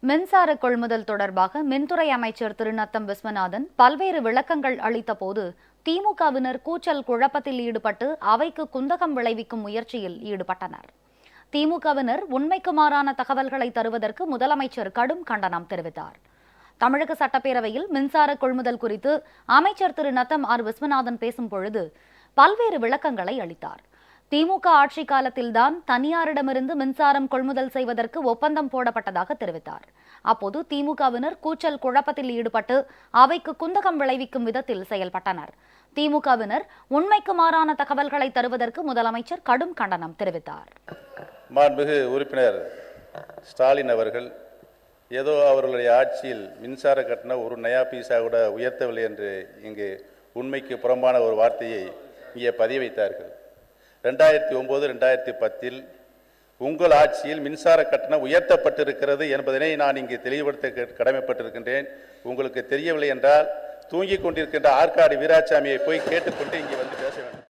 மின்சார கொள்முதல் தொடர்பாக மின்துறை அமைச்சர் திரு நத்தம் விஸ்வநாதன் பல்வேறு விளக்கங்கள் அளித்த போது திமுகவினர் கூச்சல் குழப்பத்தில் ஈடுபட்டு அவைக்கு குந்தகம் விளைவிக்கும் முயற்சியில் ஈடுபட்டனர். திமுகவினர் உண்மைக்கு மாறான தகவல்களை தருவதற்கு முதலமைச்சர் கடும் கண்டனம் தெரிவித்தார். தமிழக சட்டப்பேரவையில் மின்சார கொள்முதல் குறித்து அமைச்சர் திரு நத்தம் விஸ்வநாதன் பேசும் பொழுது பல்வேறு விளக்கங்களை அளித்தார். திமுக ஆட்சி காலத்தில்தான் தனியாரிடமிருந்து மின்சாரம் கொள்முதல் செய்வதற்கு ஒப்பந்தம் போடப்பட்டதாக தெரிவித்தார். அப்போது திமுகவினர் கூச்சல் குழப்பத்தில் ஈடுபட்டு அவைக்கு குந்தகம் விளைவிக்கும் விதத்தில் செயல்பட்டனர். திமுகவினர் உண்மைக்கு மாறான தகவல்களை தருவதற்கு முதலமைச்சர் கடும் கண்டனம் தெரிவித்தார். மாண்புமிகு உறுப்பினர் ஸ்டாலின் அவர்கள் ஏதோ அவர்களுடைய ஆட்சியில் மின்சார கட்டணம் ஒரு நயா பைசா கூட உயர்த்தவில்லை என்று இங்கு உண்மைக்கு புறம்பான ஒரு வார்த்தையை இங்கே பதிய வைத்தார்கள். 2009-2010 உங்கள் ஆட்சியில் மின்சார கட்டணம் உயர்த்தப்பட்டிருக்கிறது என்பதனை நான் இங்கு தெளிவுபடுத்த கடமைப்பட்டிருக்கின்றேன். உங்களுக்கு தெரியவில்லை என்றால் தூங்கிக் கொண்டிருக்கின்ற ஆற்காடு வீராசாமியை போய் கேட்டுக்கொண்டு இங்கே வந்து பேச வேண்டும்.